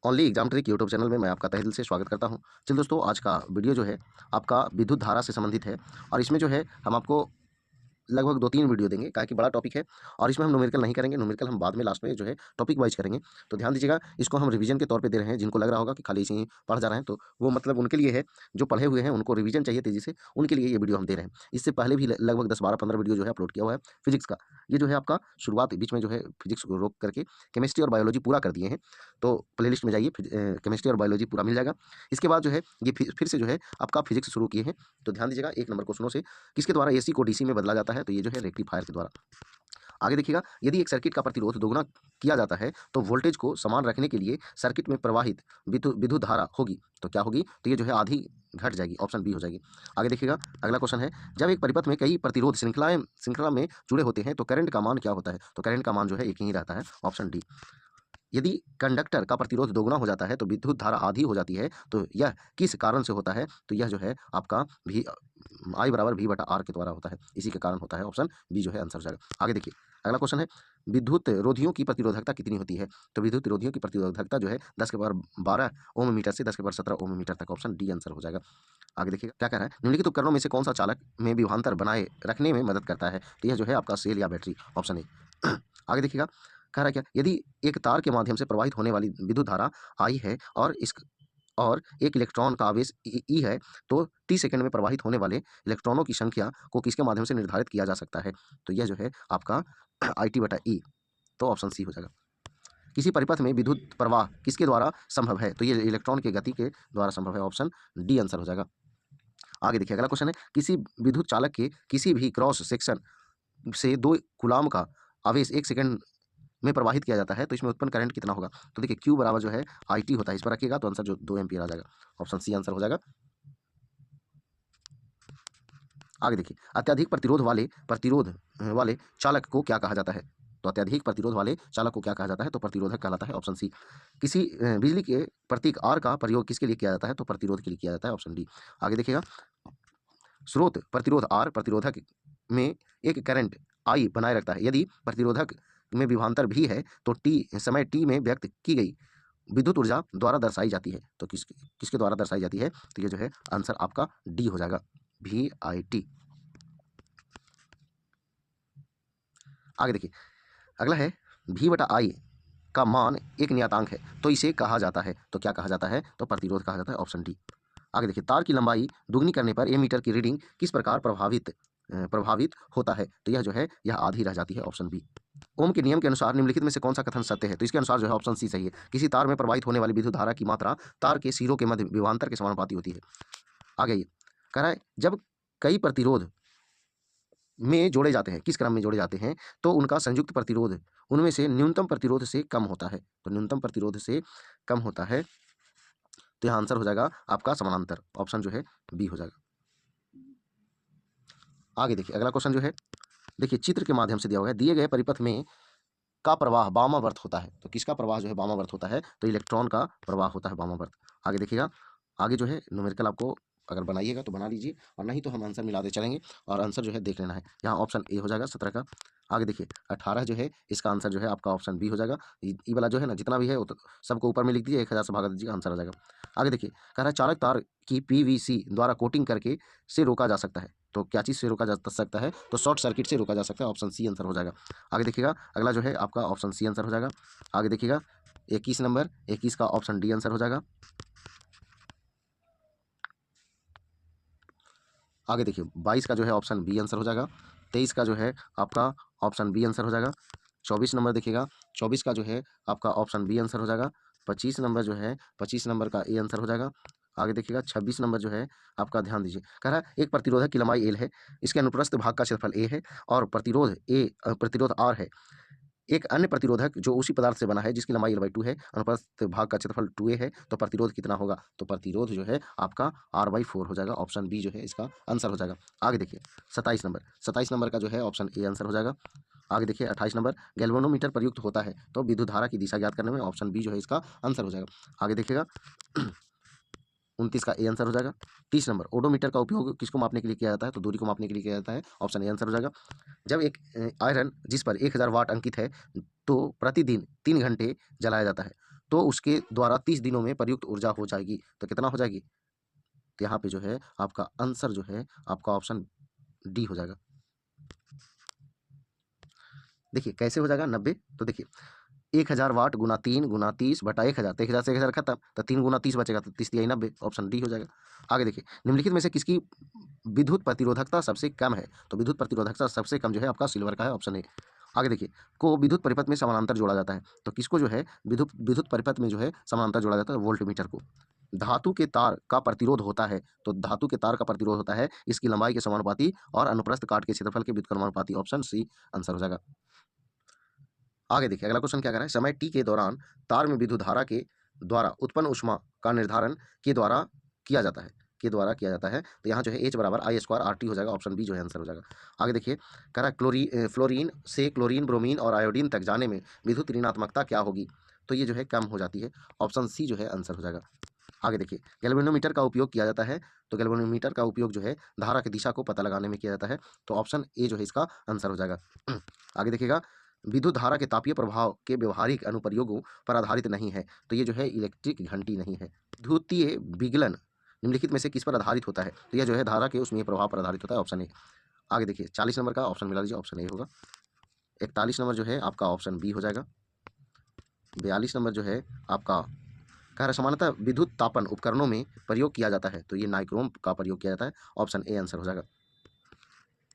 Only exam trick YouTube channel में मैं आपका तहे दिल से स्वागत करता हूं। चलिए दोस्तों, आज का वीडियो जो है आपका विद्युत धारा से संबंधित है और इसमें जो है हम आपको लगभग 2-3 वीडियो देंगे, काहे कि बड़ा टॉपिक है और इसमें हम न्यूमेरिकल नहीं करेंगे। न्यूमेरिकल हम बाद में लास्ट में जो है टॉपिक वाइज़ करेंगे। तो ध्यान दीजिएगा, इसको हम रिवीजन के तौर पे दे रहे हैं। जिनको लग रहा होगा कि खाली ऐसे ही पढ़ जा रहे हैं, तो वो मतलब उनके लिए है। जो पढ़े हुए हैं, उनको रिवीजन चाहिए तेज़ी से, उनके लिए ये वीडियो हम दे रहे हैं। इससे पहले भी लगभग 10, 12, 15 वीडियो जो है अपलोड किया हुआ है फिज़िक्स का। ये जो है आपका शुरुआत बीच में जो है फिज़िक्स को रोक करके केमिस्ट्री और बायोलॉजी पूरा कर दिए हैं। तो प्लेलिस्ट में जाइए, केमिस्ट्री और बायोलॉजी पूरा मिल जाएगा। इसके बाद जो है ये फिर से जो है आपका फिज़िक्स शुरू किए हैं। तो ध्यान दीजिएगा, 1 नंबर क्वेश्चनों से किसके द्वारा एसी को डीसी में बदला जाता है? तो ये जो है रेक्टिफायर के द्वारा। आगे देखिएगा, यदि एक सर्किट का प्रतिरोध दोगुना किया जाता है तो वोल्टेज को समान रखने के लिए सर्किट में प्रवाहित विद्युत धारा होगी। तो क्या होगी? तो ये जो है आधी घट जाएगी, ऑप्शन बी हो जाएगी। आगे देखिएगा, अगला क्वेश्चन है, जब एक परिपथ में कई प्रतिरोध श्रृंखला में जुड़े होते हैं तो करंट का मान क्या होता है? तो करंट का मान जो है एक ही रहता है, ऑप्शन डी। यदि कंडक्टर का प्रतिरोध दोगुना हो जाता है तो विद्युत धारा आधी हो जाती है। तो यह किस कारण से होता है? तो यह जो है आपका भी आई बराबर वी बटा आर के द्वारा होता है, इसी के कारण होता है। ऑप्शन बी जो है आंसर हो जाएगा। आगे देखिए, अगला क्वेश्चन है, विद्युत रोधियों की प्रतिरोधकता कितनी होती है? तो विद्युत रोधियों की प्रतिरोधकता जो है 10 के पावर 12 ओम मीटर से 10 के पावर 17 ओम मीटर तक। ऑप्शन डी आंसर हो जाएगा। आगे देखिए क्या कह रहा है, निम्नलिखित उपकरणों में से कौन सा चालक में विभवांतर बनाए रखने में मदद करता है? तो यह जो है आपका सेल या बैटरी, ऑप्शन ए। आगे देखिएगा, कह रहा है क्या, यदि एक तार के माध्यम से प्रवाहित होने वाली विद्युत धारा आई है और एक इलेक्ट्रॉन का आवेश ई है, तो टी सेकंड में प्रवाहित होने वाले इलेक्ट्रॉनों की संख्या को किसके माध्यम से निर्धारित किया जा सकता है? तो यह जो है आपका आई टी बटा ई, तो ऑप्शन सी हो जाएगा। किसी परिपथ में विद्युत प्रवाह किसके द्वारा संभव है? तो ये इलेक्ट्रॉन के गति के द्वारा संभव है, ऑप्शन डी आंसर हो जाएगा। आगे देखिए, अगला क्वेश्चन है, किसी विद्युत चालक के किसी भी क्रॉस सेक्शन से 2 कूलाम का आवेश 1 सेकंड में प्रवाहित किया जाता है तो इसमें उत्पन्न करंट कितना होगा? तो देखिए Q बराबर जो है IT होता है, इस पर रखिएगा तो आंसर जो 2 एम्पीयर आ जाएगा। ऑप्शन सी आंसर हो जाएगा। आगे देखिए, अत्यधिक प्रतिरोध वाले चालक को क्या कहा जाता है? तो अत्यधिक प्रतिरोध वाले चालक को क्या कहा जाता है? तो प्रतिरोधक कहलाता है, ऑप्शन सी। किसी बिजली के प्रतीक R का प्रयोग किसके लिए किया जाता है? तो प्रतिरोध के लिए किया जाता है, ऑप्शन डी। आगे देखिएगा, स्रोत प्रतिरोध R प्रतिरोधक में एक करंट I बनाए रखता है। यदि प्रतिरोधक में विभवांतर भी है तो समय t में व्यक्त की गई विद्युत ऊर्जा द्वारा दर्शाई जाती है। तो किसके द्वारा दर्शाई जाती है? तो ये जो है आंसर आपका डी हो जाएगा, VIT। आगे देखिए, अगला है, V बटा I का मान एक नियतांक है तो इसे कहा जाता है। तो क्या कहा जाता है? तो प्रतिरोध कहा जाता है, ऑप्शन डी। आगे देखिए, तार की लंबाई दुगनी करने पर एमीटर की रीडिंग किस प्रकार प्रभावित होता है? तो यह जो है यह आधी रह जाती है, ऑप्शन बी। ओम के नियम के अनुसार निम्नलिखित में से कौन सा कथन सत्य है? तो इसके अनुसार जो है ऑप्शन सी सही है। किसी तार में प्रवाहित होने वाली विद्युत धारा की मात्रा तार के सिरों के मध्य विभवांतर के समानुपाती होती है। आगे ये कह रहा है, जब कई प्रतिरोध में जोड़े जाते हैं, किस क्रम में जोड़े जाते हैं, तो उनका संयुक्त प्रतिरोध उनमें से न्यूनतम प्रतिरोध से कम होता है। तो न्यूनतम प्रतिरोध से कम होता है, तो यह आंसर हो जाएगा आपका समानांतर, ऑप्शन जो है बी हो जाएगा। आगे देखिए, अगला क्वेश्चन जो है, देखिए चित्र के माध्यम से दिया हुआ है, दिए गए परिपथ में का प्रवाह वामावर्त होता है। तो किसका प्रवाह जो है वामावर्त होता है? तो इलेक्ट्रॉन का प्रवाह होता है वामावर्त। आगे देखिएगा, आगे जो है न्यूमेरिकल आपको अगर बनाइएगा तो बना लीजिए और नहीं तो हम आंसर मिलाते चलेंगे और आंसर जो है देख लेना है। यहाँ ऑप्शन ए हो जाएगा 17 का। आगे देखिए 18 जो है इसका आंसर जो है आपका ऑप्शन बी हो जाएगा। ई वाला जो है ना, जितना भी है वो तो सबको ऊपर में लिख दीजिए, 1000 से भागा दीजिएगा, आंसर आ जाएगा। आगे देखिए, कह रहा है चालक तार की PVC द्वारा कोटिंग करके से रोका जा सकता है। तो क्या चीज़ से रोका जा सकता है? तो शॉर्ट सर्किट से रोका जा सकता है, ऑप्शन सी आंसर हो जाएगा। आगे देखिएगा, अगला जो है आपका ऑप्शन सी आंसर हो जाएगा। आगे देखिएगा 21 नंबर, 21 का ऑप्शन डी आंसर हो जाएगा। आगे देखिए 22 का जो है ऑप्शन बी आंसर हो जाएगा। 23 का जो है आपका ऑप्शन बी आंसर हो जाएगा। 24 नंबर देखिएगा, 24 का जो है आपका ऑप्शन बी आंसर हो जाएगा। 25 नंबर जो है 25 नंबर का ए आंसर हो जाएगा। आगे देखिएगा 26 नंबर जो है आपका, ध्यान दीजिए, कह रहा है एक प्रतिरोधक की लंबाई एल है, इसके अनुप्रस्थ भाग का क्षेत्रफल ए है और प्रतिरोध आर है। एक अन्य प्रतिरोधक जो उसी पदार्थ से बना है जिसकी लंबाई L/2 है, अनुप्रस्थ भाग का क्षेत्रफल 2a है, तो प्रतिरोध कितना होगा? तो प्रतिरोध जो है आपका R/4 हो जाएगा, ऑप्शन बी जो है इसका आंसर हो जाएगा। आगे देखिए 27 नंबर का जो है ऑप्शन ए आंसर हो जाएगा। आगे देखिए 28 नंबर, गैल्वेनोमीटर प्रयुक्त होता है तो विद्युत धारा की दिशा ज्ञात करने में, ऑप्शन बी जो है इसका आंसर हो जाएगा। आगे देखिएगा 29 का ए आंसर हो जाएगा। 30 नंबर, ओडोमीटर का उपयोग किसको मापने के लिए किया जाता है? तो दूरी को मापने के लिए किया जाता है, ऑप्शन ए आंसर हो जाएगा। जब एक आयरन जिस पर 1000 वाट अंकित है तो प्रतिदिन 3 घंटे जलाया जाता है तो उसके द्वारा 30 दिनों में प्रयुक्त ऊर्जा हो जाएगी। तो कितना हो जाएगी? तो यहाँ पे जो है आपका आंसर जो है आपका ऑप्शन डी हो जाएगा। देखिए कैसे हो जाएगा 90, तो देखिए 1000 वाट गुना 3 गुना 30 बटा 1000, तो 1000 से 1000 खत्म, तो 3 गुना 30 बचेगा, तो 30 तिहाई 90, ऑप्शन डी हो जाएगा। आगे देखिए निम्नलिखित में से किसकी विद्युत प्रतिरोधकता सबसे कम है? तो विद्युत प्रतिरोधकता सबसे कम जो है आपका सिल्वर का है, ऑप्शन ए। आगे देखिए को विद्युत परिपथ में समानांतर जोड़ा जाता है, तो किसको जो है विद्युत विद्युत परिपथ में जो है समानांतर जोड़ा जाता है? वोल्टमीटर को। धातु के तार का प्रतिरोध होता है, तो धातु के तार का प्रतिरोध होता है इसकी लंबाई के समानुपाती और अनुप्रस्थ काट के क्षेत्रफल के व्युत्क्रमानुपाती, ऑप्शन सी आंसर हो जाएगा। आगे देखिए अगला क्वेश्चन क्या कर रहा है, समय टी के दौरान तार में विद्युत धारा के द्वारा उत्पन्न ऊष्मा का निर्धारण के द्वारा किया जाता है, तो यहाँ जो है एच बराबर आई स्क्वायर आर टी हो जाएगा, ऑप्शन बी जो है आंसर हो जाएगा। आगे देखिए कह रहा है फ्लोरीन से क्लोरीन ब्रोमीन और आयोडीन तक जाने में विद्युत ऋणात्मकता क्या होगी? तो ये जो है कम हो जाती है, ऑप्शन सी जो है आंसर हो जाएगा। आगे देखिए गैल्वेनोमीटर का उपयोग किया जाता है, तो गैल्वेनोमीटर का उपयोग जो है धारा की दिशा को पता लगाने में किया जाता है, तो ऑप्शन ए जो है इसका आंसर हो जाएगा। आगे देखिएगा विद्युत धारा के तापीय प्रभाव के व्यवहारिक अनुप्रयोगों पर आधारित नहीं है, तो ये जो है इलेक्ट्रिक घंटी नहीं है। द्वितीय विगलन निम्नलिखित में से किस पर आधारित होता है? तो यह जो है धारा के उसमें प्रभाव पर आधारित होता है, ऑप्शन ए। आगे देखिए 40 नंबर का ऑप्शन मिला लीजिए, ऑप्शन ए होगा। 41 नंबर जो है आपका ऑप्शन बी हो जाएगा। 42 नंबर जो है आपका कह रहा है सामान्यतः विद्युत तापन उपकरणों में प्रयोग किया जाता है, तो ये नाइक्रोम का प्रयोग किया जाता है, ऑप्शन ए आंसर हो जाएगा।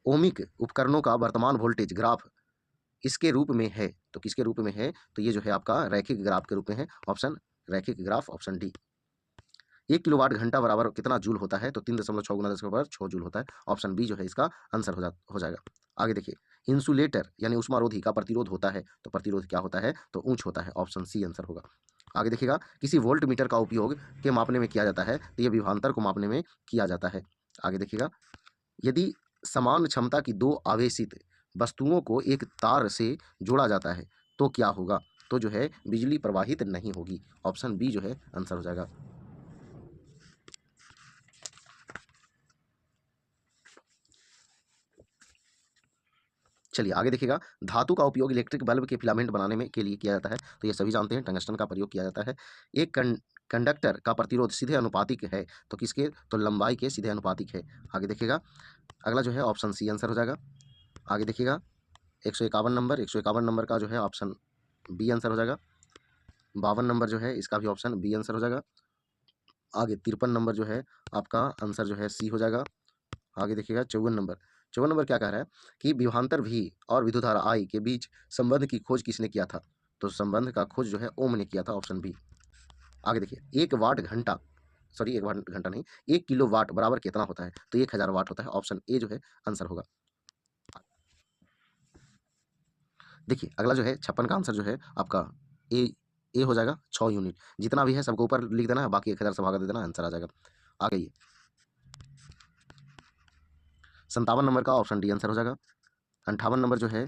ओमिक उपकरणों का वर्तमान वोल्टेज ग्राफ इसके रूप में है, तो किसके रूप में है? तो ये जो है आपका रैखिक ग्राफ के रूप में है, ऑप्शन रैखिक ग्राफ, ऑप्शन डी। 1 किलोवाट घंटा बराबर कितना जूल होता है? तो 3.6 गुना 10 के बराबर 6 जूल होता है, ऑप्शन बी जो है इसका आंसर हो जाएगा। आगे देखिए इंसुलेटर यानी उष्मारोधी का प्रतिरोध होता है, तो प्रतिरोध क्या होता है? तो ऊंच होता है, ऑप्शन सी आंसर होगा। आगे देखिएगा किसी वोल्ट मीटर का उपयोग के मापने में किया जाता है, तो ये विभवांतर को मापने में किया जाता है। आगे देखिएगा यदि समान क्षमता की दो आवेशित वस्तुओं को एक तार से जोड़ा जाता है तो क्या होगा? तो जो है बिजली प्रवाहित नहीं होगी, ऑप्शन बी जो है आंसर हो जाएगा। चलिए आगे देखिएगा धातु का उपयोग इलेक्ट्रिक बल्ब के फिलामेंट बनाने में के लिए किया जाता है, तो ये सभी जानते हैं टंगस्टन का प्रयोग किया जाता है। एक कंडक्टर का प्रतिरोध सीधे अनुपातिक है, तो किसके? तो लंबाई के सीधे अनुपातिक है। आगे देखिएगा अगला जो है ऑप्शन सी आंसर हो जाएगा। आगे देखिएगा 151 नंबर का जो है ऑप्शन बी आंसर हो जाएगा। 52 नंबर जो है इसका भी ऑप्शन बी आंसर हो जाएगा। आगे 53 नंबर जो है आपका आंसर जो है सी हो जाएगा। आगे देखिएगा 54 नंबर क्या कह रहा है कि विभवांतर भी और विद्युत धारा आई के बीच संबंध की खोज किसने किया था? तो संबंध का खोज जो है ओम ने किया था, ऑप्शन बी। आगे देखिए 1 वाट घंटा नहीं 1 किलो वाट बराबर कितना होता है? तो 1000 वाट होता है, ऑप्शन ए जो है आंसर होगा। देखिए अगला जो है 56 का आंसर जो है आपका ए ए हो जाएगा। 6 यूनिट जितना भी है सबको ऊपर लिख देना है, बाकी 1000 से भागा दे देना, आंसर आ जाएगा। आगे ये 57 नंबर का ऑप्शन डी आंसर हो जाएगा। 58 नंबर जो है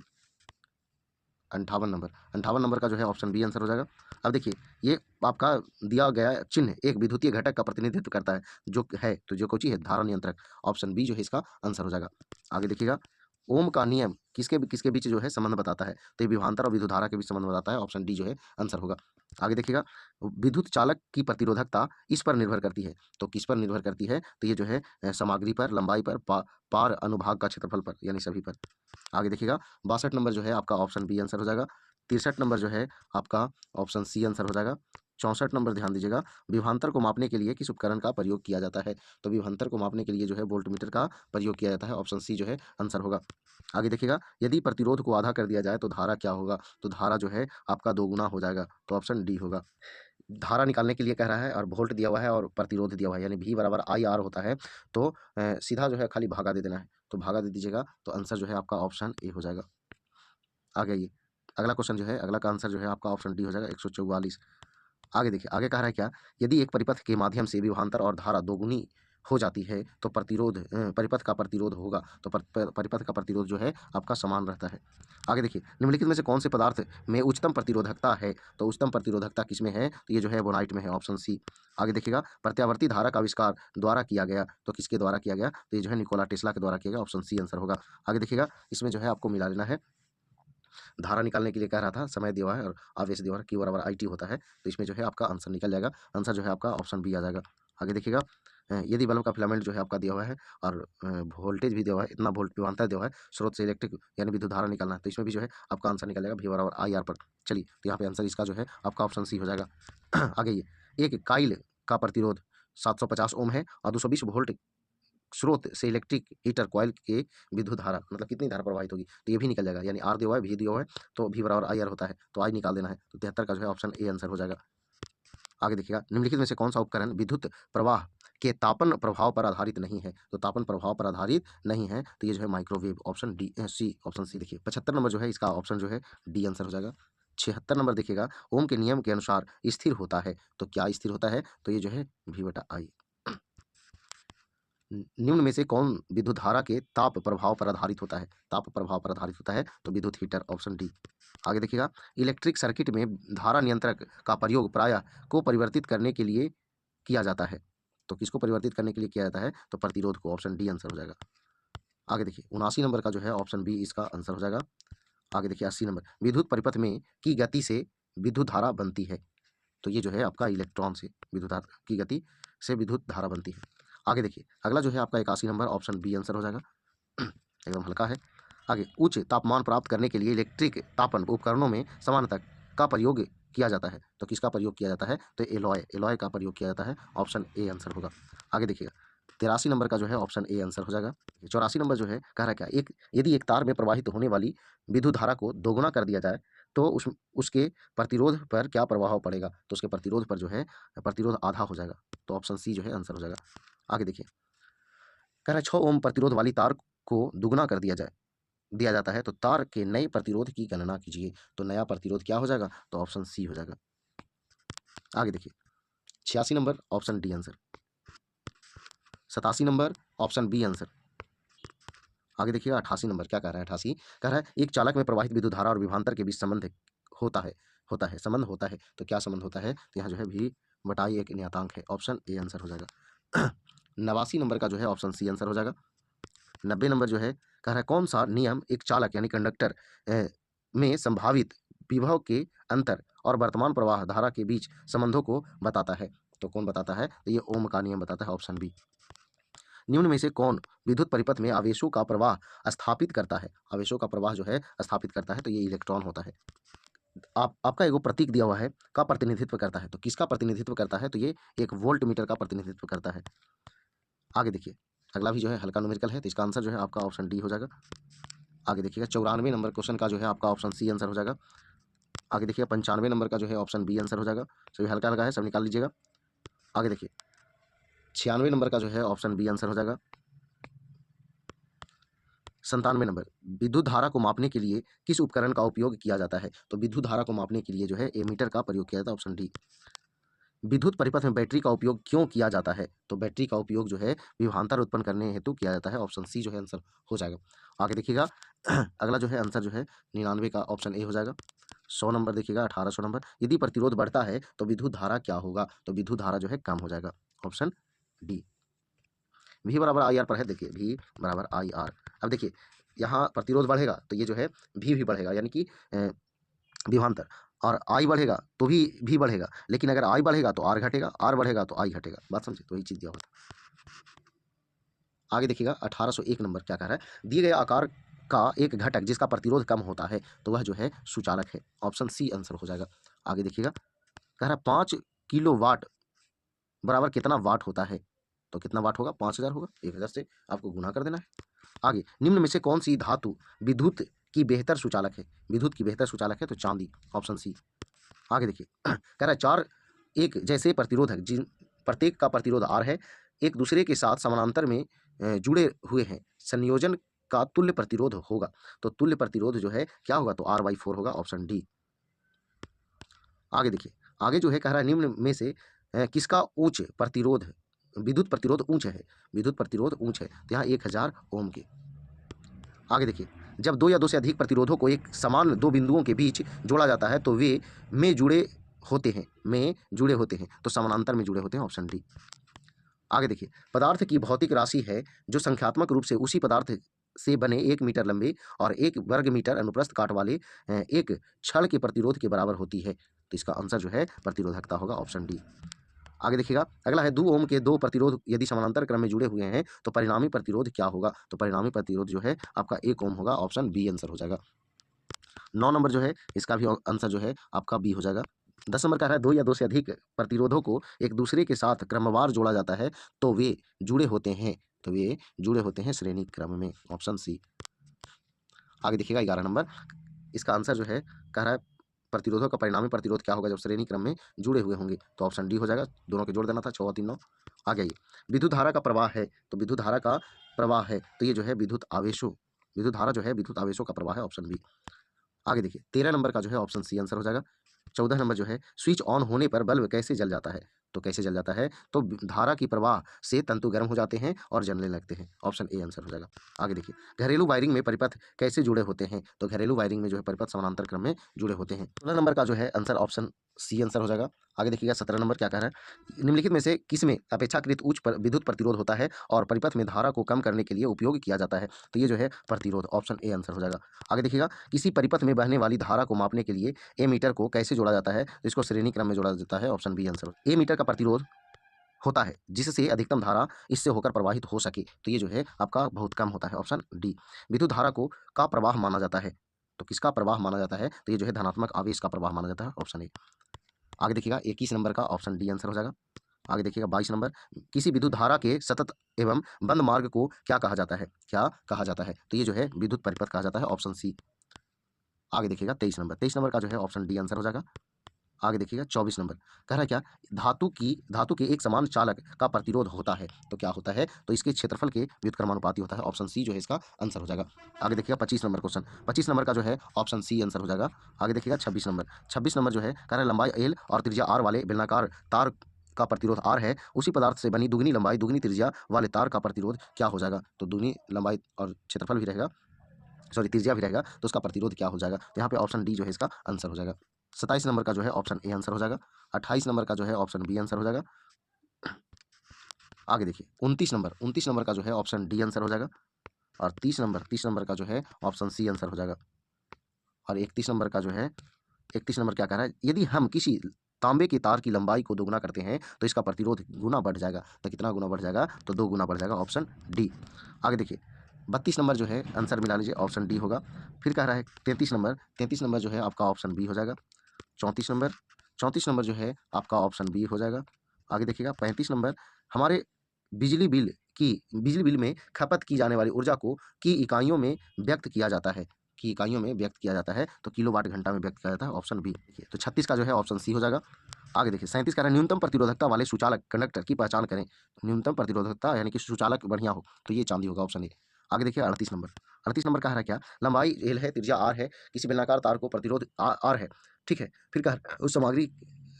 58 नंबर का जो है ऑप्शन बी आंसर हो जाएगा। अब देखिए ये आपका दिया गया चिन्ह एक विद्युतीय घटक का प्रतिनिधित्व करता है, जो है तो जो कोची है धारा नियंत्रक, ऑप्शन बी जो है इसका आंसर हो जाएगा। आगे देखिएगा ओम का नियम किसके किसके बीच जो है संबंध बताता है? तो ये विभवांतर और विद्युत धारा के बीच संबंध बताता है, ऑप्शन डी जो है आंसर होगा। आगे देखिएगा विद्युत चालक की प्रतिरोधकता इस पर निर्भर करती है, तो किस पर निर्भर करती है? तो ये जो है सामग्री पर, लंबाई पर, पार अनुभाग का क्षेत्रफल पर, यानी सभी पर। आगे देखिएगा 62 नंबर जो है आपका ऑप्शन बी आंसर हो जाएगा। 63 नंबर जो है आपका ऑप्शन सी आंसर हो जाएगा। 64 नंबर ध्यान दीजिएगा विभवांतर को मापने के लिए किस उपकरण का प्रयोग किया जाता है? तो विभवांतर को मापने के लिए जो है वोल्टमीटर का प्रयोग किया जाता है, ऑप्शन सी जो है आंसर होगा। आगे देखिएगा यदि प्रतिरोध को आधा कर दिया जाए तो धारा क्या होगा? तो धारा जो है आपका दोगुना हो जाएगा, तो ऑप्शन डी होगा। धारा निकालने के लिए कह रहा है और वोल्ट दिया हुआ है और प्रतिरोध दिया हुआ है, यानी V बराबर आई आर होता है, तो सीधा जो है खाली भागा दे देना है, तो भागा दे दीजिएगा, तो आंसर जो है आपका ऑप्शन ए हो जाएगा। आगे आइए अगला क्वेश्चन जो है अगला का आंसर जो है आपका ऑप्शन डी हो जाएगा 144। आगे देखिए आगे कह रहा है क्या, यदि एक परिपथ के माध्यम से विभवांतर और धारा दोगुनी हो जाती है तो परिपथ का प्रतिरोध होगा, तो परिपथ का प्रतिरोध जो है आपका समान रहता है। आगे देखिए निम्नलिखित में से कौन से पदार्थ में उच्चतम प्रतिरोधकता है? तो उच्चतम प्रतिरोधकता किसमें है? तो ये जो है बोनाइट में है, ऑप्शन सी। आगे देखिएगा प्रत्यावर्ती धारा का आविष्कार द्वारा किया गया, तो किसके द्वारा किया गया? तो ये जो है निकोला टेस्ला के द्वारा किया गया, ऑप्शन सी आंसर होगा। आगे देखिएगा इसमें जो है आपको मिला लेना है धारा निकालने के लिए कह रहा था, समय दिया हुआ है और आवेश दिया हुआ है, Q बराबर IT होता है। तो इसमें जो है आपका आंसर निकल जाएगा। आंसर जो है आपका ऑप्शन बी आ जाएगा। आगे देखिएगा, यदि बल्ब का फिलामेंट जो है आपका दिया हुआ है और वोल्टेज भी दिया हुआ है, इतना वोल्ट विभवांतर दिया हुआ है, स्रोत से इलेक्ट्रिक यानी विद्युत धारा निकालना है, तो इसमें भी जो है आपका आंसर निकलेगा V बराबर IR पर। चलिए, तो यहाँ पे आंसर इसका जो है आपका ऑप्शन सी हो जाएगा। आगे ये एक काइल का प्रतिरोध 750 ओम है और 220 वोल्ट स्रोत से इलेक्ट्रिक हीटर कॉइल के विद्युत धारा मतलब कितनी धारा प्रवाहित होगी, तो ये भी निकल जाएगा। यानी आर दिया हुआ है, V दिया हुआ है, तो V बराबर IR होता है, तो आई निकाल देना है। तो 73 का जो है ऑप्शन ए आंसर हो जाएगा। आगे देखिएगा, निम्नलिखित में से कौन सा उपकरण विद्युत प्रवाह के तापन प्रभाव पर आधारित नहीं है? तो तापन प्रभाव पर आधारित नहीं है, तो ये जो है microwave, option D C, option C देखिए। 75 नंबर जो है इसका ऑप्शन जो है डी आंसर हो जाएगा। 76 नंबर देखिएगा, ओम के नियम के अनुसार स्थिर होता है, तो क्या स्थिर होता है? तो ये जो है V/I। निम्न में से कौन विद्युत धारा के ताप प्रभाव पर आधारित होता है? ताप प्रभाव पर आधारित होता है, तो विद्युत हीटर, ऑप्शन डी। आगे देखिएगा, इलेक्ट्रिक सर्किट में धारा नियंत्रक का प्रयोग प्रायः को परिवर्तित करने के लिए किया जाता है, तो किसको परिवर्तित करने के लिए किया जाता है? तो प्रतिरोध को, ऑप्शन डी आंसर हो जाएगा। आगे देखिए, 79 नंबर का जो है ऑप्शन बी इसका आंसर हो जाएगा। आगे देखिए 80 नंबर, विद्युत परिपथ में की गति से विद्युत धारा बनती है, तो ये जो है आपका इलेक्ट्रॉन से विद्युत धारा की गति से विद्युत धारा बनती है। आगे देखिए, अगला जो है आपका 81 नंबर, ऑप्शन बी आंसर हो जाएगा। एकदम हल्का है। आगे, उच्च तापमान प्राप्त करने के लिए इलेक्ट्रिक तापन उपकरणों में सामान्यतः का प्रयोग किया जाता है, तो किसका प्रयोग किया जाता है? तो एलॉय का प्रयोग किया जाता है, ऑप्शन ए आंसर होगा। आगे देखिएगा, 83 नंबर का जो है ऑप्शन ए आंसर हो जाएगा। 84 नंबर जो है कह रहा क्या, एक यदि एक तार में प्रवाहित होने वाली विद्युत धारा को दोगुना कर दिया जाए तो उसके प्रतिरोध पर क्या प्रभाव पड़ेगा? तो उसके प्रतिरोध पर जो है प्रतिरोध आधा हो जाएगा, तो ऑप्शन सी जो है आंसर हो जाएगा। आगे देखिए, कह रहा है 6 ओम प्रतिरोध वाली तार को दुगुना कर दिया जाता है, तो तार के नए प्रतिरोध की गणना कीजिए, तो नया प्रतिरोध क्या हो जाएगा? तो ऑप्शन सी हो जाएगा। आगे देखिए, 86 number, option D answer. 87 number, option B answer. आगे देखिएगा, 88 नंबर क्या कह रहा है? 88 कह रहा है एक चालक में प्रवाहित विद्युत धारा और विभवांतर के बीच संबंध संबंध होता है, तो क्या संबंध होता है? तो यहाँ जो है V/I एक नियतांक है, ऑप्शन ए आंसर हो जाएगा। 89 नंबर का जो है ऑप्शन सी आंसर हो जाएगा। 90 नंबर जो है कह रहा है कौन सा नियम एक चालक यानी कंडक्टर में संभावित विभव के अंतर और वर्तमान प्रवाह धारा के बीच संबंधों को बताता है? तो कौन बताता है? तो ये ओम का नियम बताता है, ऑप्शन बी। निम्न में से कौन विद्युत परिपथ में आवेशों का प्रवाह स्थापित करता है? आवेशों का प्रवाह जो है स्थापित करता है, तो ये इलेक्ट्रॉन होता है। आपका एगो प्रतीक दिया हुआ है, का प्रतिनिधित्व करता है, तो किसका प्रतिनिधित्व करता है? तो ये एक वोल्ट मीटर का प्रतिनिधित्व करता है। आगे देखिए, अगला भी जो है हल्का न्यूमेरिकल है, तो इसका आंसर जो है आपका ऑप्शन डी हो जाएगा। आगे देखिएगा, 94 नंबर क्वेश्चन का जो है आपका ऑप्शन सी आंसर हो जाएगा। आगे देखिए, 95 नंबर का जो है ऑप्शन बी आंसर हो जाएगा। सभी हल्का हल्का है, सब निकाल लीजिएगा। आगे देखिए, 96 नंबर का जो है ऑप्शन बी आंसर हो जाएगा। 97 नंबर, विद्युत धारा को मापने के लिए किस उपकरण का उपयोग किया जाता है? तो विद्युत धारा को मापने के लिए जो है एमीटर का प्रयोग किया जाता है, ऑप्शन डी। विद्युत परिपथ में बैटरी का उपयोग क्यों किया जाता है? तो बैटरी का उपयोग जो है विभवांतर उत्पन्न करने हेतु किया जाता है, ऑप्शन सी जो है आंसर हो जाएगा। आगे देखिएगा, अगला जो है आंसर जो है 99 का ऑप्शन ए हो जाएगा। 100 नंबर देखिएगा, 1800 नंबर, यदि प्रतिरोध बढ़ता है तो विद्युत धारा क्या होगा? तो विद्युत धारा जो है कम हो जाएगा, ऑप्शन डी। V/IR पर है, देखिए V/IR। अब देखिए, यहाँ प्रतिरोध बढ़ेगा तो ये जो है V भी बढ़ेगा, यानी कि विभवांतर, और I बढ़ेगा तो भी बढ़ेगा, लेकिन अगर I बढ़ेगा तो R घटेगा, R बढ़ेगा तो I घटेगा। बात समझे? तो यही चीज़ दिया हुआ था। आगे देखिएगा, 1801 नंबर क्या कह रहा है, दिए गए आकार का एक घटक जिसका प्रतिरोध कम होता है, तो वह जो है सुचालक है, ऑप्शन सी आंसर हो जाएगा। आगे देखिएगा, कह रहा है 5 किलोवाट बराबर कितना वाट होता है? तो कितना वाट होगा? 5000 होगा, 1000 से आपको गुना कर देना है। आगे, निम्न में से कौन सी धातु विद्युत की बेहतर सुचालक है? विद्युत की बेहतर सुचालक है, तो चांदी, ऑप्शन सी। आगे देखिए, कह रहा है 4 एक जैसे प्रतिरोधक जिन प्रत्येक का प्रतिरोध R है, एक दूसरे के साथ समानांतर में जुड़े हुए हैं, संयोजन का तुल्य प्रतिरोध होगा, तो तुल्य प्रतिरोध जो है क्या होगा? तो R/4 होगा, ऑप्शन डी। आगे देखिए, आगे जो है कह रहा है निम्न में से किसका उच्च प्रतिरोध विद्युत प्रतिरोध ऊंच है? विद्युत प्रतिरोध ऊंच है, तो यहाँ 1000 ओम के। आगे देखिए, जब 2 या 2 से अधिक प्रतिरोधों को एक समान 2 बिंदुओं के बीच जोड़ा जाता है तो वे में जुड़े होते हैं, तो समानांतर में जुड़े होते हैं, ऑप्शन डी। आगे देखिए, पदार्थ की भौतिक राशि है जो संख्यात्मक रूप से उसी पदार्थ से बने 1 मीटर लंबे और 1 वर्ग मीटर अनुप्रस्थ काट वाले एक छड़ के प्रतिरोध के बराबर होती है। तो इसका आंसर जो है प्रतिरोधकता होगा ऑप्शन डी। आगे देखिएगा, अगला है 2 ओम के 2 प्रतिरोध यदि समानांतर क्रम में जुड़े हुए हैं तो परिणामी प्रतिरोध क्या होगा? तो परिणामी प्रतिरोध जो है आपका 1 ओम होगा, ऑप्शन बी आंसर हो जाएगा। 9 नंबर जो है इसका भी आंसर जो है आपका बी हो जाएगा। 10 नंबर कह रहा है 2 या 2 से अधिक प्रतिरोधों को एक दूसरे के साथ क्रमवार जोड़ा जाता है तो वे जुड़े होते हैं, तो वे जुड़े होते हैं श्रेणी क्रम में, ऑप्शन सी। आगे देखिएगा 11 नंबर, इसका आंसर जो है कह रहा है प्रतिरोधों का परिणामी प्रतिरोध क्या होगा जब श्रेणी क्रम में जुड़े हुए होंगे? तो ऑप्शन डी हो जाएगा, दोनों के जोड़ देना था 6 और 3 9। आगे आइए, विद्युत धारा का प्रवाह है, तो विद्युत धारा का प्रवाह है तो ये जो है विद्युत धारा जो है विद्युत आवेशों का प्रवाह है, ऑप्शन बी। आगे देखिए 13 नंबर का जो है ऑप्शन सी आंसर हो जाएगा। 14 नंबर जो है स्विच ऑन होने पर बल्ब कैसे जल जाता है? तो कैसे जल जाता है? तो धारा की प्रवाह से तंतु गर्म हो जाते हैं और जलने लगते हैं, ऑप्शन ए आंसर हो जाएगा। आगे देखिए, घरेलू वायरिंग में परिपथ कैसे जुड़े होते हैं? तो घरेलू वायरिंग में जो है परिपथ समानांतर क्रम में जुड़े होते हैं। 16 नंबर का जो है आंसर ऑप्शन सी आंसर हो जाएगा। आगे देखिएगा 17 नंबर क्या कह रहा है, निम्नलिखित में से किसमें अपेक्षाकृत उच्च विद्युत प्रतिरोध होता है और परिपथ में धारा को कम करने के लिए उपयोग किया जाता है? तो ये जो है प्रतिरोध, ऑप्शन ए आंसर हो जाएगा। आगे देखिएगा, किसी परिपथ में बहने वाली धारा को मापने के लिए ए मीटर को कैसे जोड़ा जाता है? तो इसको श्रेणी क्रम में जोड़ा जाता है, ऑप्शन बी आंसर। ए मीटर का प्रतिरोध होता है जिससे अधिकतम धारा इससे होकर प्रवाहित हो सके, तो ये जो है आपका बहुत कम होता है, ऑप्शन डी। विद्युत धारा को का प्रवाह माना जाता है, तो किसका प्रवाह माना जाता है? तो ये जो है धनात्मक आवेश का प्रवाह माना जाता है, ऑप्शन ए। आगे देखिएगा 21 नंबर का ऑप्शन डी आंसर हो जाएगा। आगे देखिएगा 22 नंबर, किसी विद्युत धारा के सतत एवं बंद मार्ग को क्या कहा जाता है? क्या कहा जाता है? तो ये जो है विद्युत परिपथ कहा जाता है, ऑप्शन सी। आगे देखिएगा 23 नंबर का जो है ऑप्शन डी आंसर हो जाएगा। आगे देखिएगा 24 नंबर, कह रहा है क्या, धातु के एक समान चालक का प्रतिरोध होता है, तो क्या होता है? तो इसके क्षेत्रफल के व्युत्क्रमानुपाती होता है, ऑप्शन सी जो है इसका आंसर हो जाएगा। आगे देखिएगा 25 नंबर क्वेश्चन, 25 नंबर का जो है ऑप्शन सी आंसर हो जाएगा। आगे देखिएगा 26 नंबर जो है कह रहा है लंबाई एल और त्रिज्या आर वाले बेलनाकार तार का प्रतिरोध आर है, उसी पदार्थ से बनी दुगनी लंबाई दुगनी त्रिज्या वाले तार का प्रतिरोध क्या हो जाएगा? तो दुगनी लंबाई और क्षेत्रफल भी रहेगा, सॉरी त्रिज्या भी रहेगा, तो उसका प्रतिरोध क्या हो जाएगा? तो यहाँ पे ऑप्शन डी जो है इसका आंसर हो जाएगा। 27 नंबर का जो है ऑप्शन ए आंसर हो जाएगा। 28 नंबर का जो है ऑप्शन बी आंसर हो जाएगा। आगे देखिए 29 नंबर का जो है ऑप्शन डी आंसर हो जाएगा। और 30 नंबर का जो है ऑप्शन सी आंसर हो जाएगा। और 31 नंबर क्या कह रहा है, यदि हम किसी तांबे के तार की लंबाई को दोगुना करते हैं तो इसका प्रतिरोध गुना बढ़ जाएगा, तो कितना गुना बढ़ जाएगा? तो 2 गुना बढ़ जाएगा, ऑप्शन डी। आगे देखिए 32 नंबर जो है आंसर मिला लीजिए, ऑप्शन डी होगा। फिर कह रहा है 33 नंबर जो है आपका ऑप्शन बी हो जाएगा। 34 नंबर जो है आपका ऑप्शन बी हो जाएगा। आगे देखिएगा 35 नंबर, हमारे बिजली बिल बिजली बिल में खपत की जाने वाली ऊर्जा को की इकाइयों में व्यक्त किया जाता है, की इकाइयों में व्यक्त किया जाता है, तो किलोवाट घंटा में व्यक्त किया जाता है, ऑप्शन बी। देखिए तो 36 का जो है ऑप्शन सी हो जाएगा। आगे देखिए 37 कह रहा है न्यूनतम प्रतिरोधकता वाले सुचालक कंडक्टर की पहचान करें। न्यूनतम प्रतिरोधकता यानी कि सुचालक बढ़िया हो तो ये चांदी होगा, ऑप्शन ए। आगे देखिए 38 नंबर कह रहा है क्या, लंबाई एल है, त्रिज्या आर है, किसी बेलनाकार तार को प्रतिरोध आर है, ठीक है। फिर कह रहा है उस सामग्री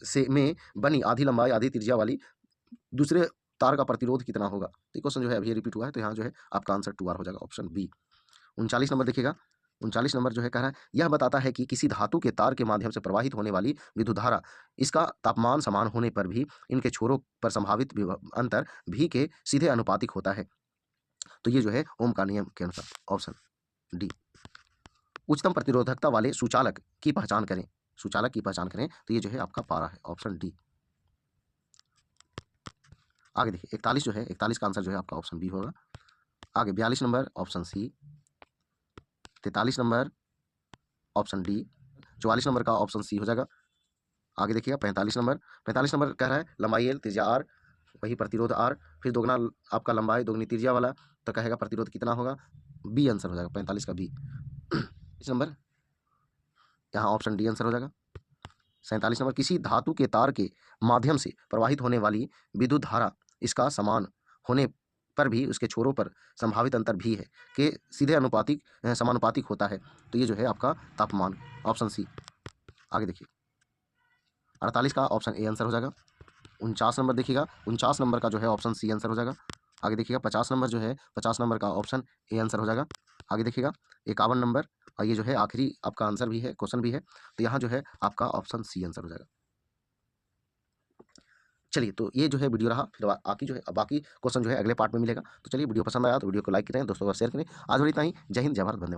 से में बनी आधी लंबाई आधी त्रिज्या वाली दूसरे तार का प्रतिरोध कितना होगा? तो ये क्वेश्चन जो है अभी रिपीट हुआ है, तो यहाँ जो है आपका आंसर 2 आर हो जाएगा, ऑप्शन बी। 39 नंबर देखिएगा, 39 नंबर जो है कह रहा है यह बताता है कि किसी धातु के तार के माध्यम से प्रवाहित होने वाली विद्युत धारा इसका तापमान समान होने पर भी इनके छोरों पर संभावित अंतर भी के सीधे अनुपातिक होता है, तो ये जो है ओम का नियम के अनुसार, ऑप्शन डी। उच्चतम प्रतिरोधकता वाले सुचालक की पहचान करें, सुचालक की पहचान करें, तो ये जो है आपका पारा है, ऑप्शन डी। आगे देखिए 41 जो है 41 का आंसर जो है आपका ऑप्शन बी होगा। आगे 42 number option C, 43 number option D, 44 number का ऑप्शन सी हो जाएगा। आगे देखिएगा 45 नंबर कह रहा है लंबाई एल त्रिज्या आर वही प्रतिरोध आर, फिर दोगुना आपका लंबाई दोगुनी त्रिज्या वाला, तो कहेगा प्रतिरोध कितना होगा? बी आंसर हो जाएगा, 45 का बी। इस नंबर यहाँ ऑप्शन डी आंसर हो जाएगा। 47 नंबर, किसी धातु के तार के माध्यम से प्रवाहित होने वाली विद्युत धारा इसका समान होने पर भी उसके छोरों पर संभावित अंतर भी है कि सीधे समानुपातिक होता है, तो ये जो है आपका तापमान, ऑप्शन सी। आगे देखिए 48 का ऑप्शन ए आंसर हो जाएगा। 49 नंबर देखिएगा, 49 नंबर का जो है ऑप्शन सी आंसर हो जाएगा। आगे देखिएगा 50 नंबर जो है 50 नंबर का ऑप्शन ए आंसर हो जाएगा। आगे देखिएगा 51 नंबर, और ये जो है आखिरी आपका आंसर भी है, क्वेश्चन भी है, तो यहाँ जो है आपका ऑप्शन सी आंसर हो जाएगा। चलिए, तो ये जो है वीडियो रहा, फिर बाकी जो है बाकी क्वेश्चन जो है अगले पार्ट में मिलेगा। तो चलिए, वीडियो पसंद आया तो वीडियो को लाइक करें, दोस्तों को शेयर करें। आज और इतना ही। जय हिंद, जय भारत, धन्यवाद।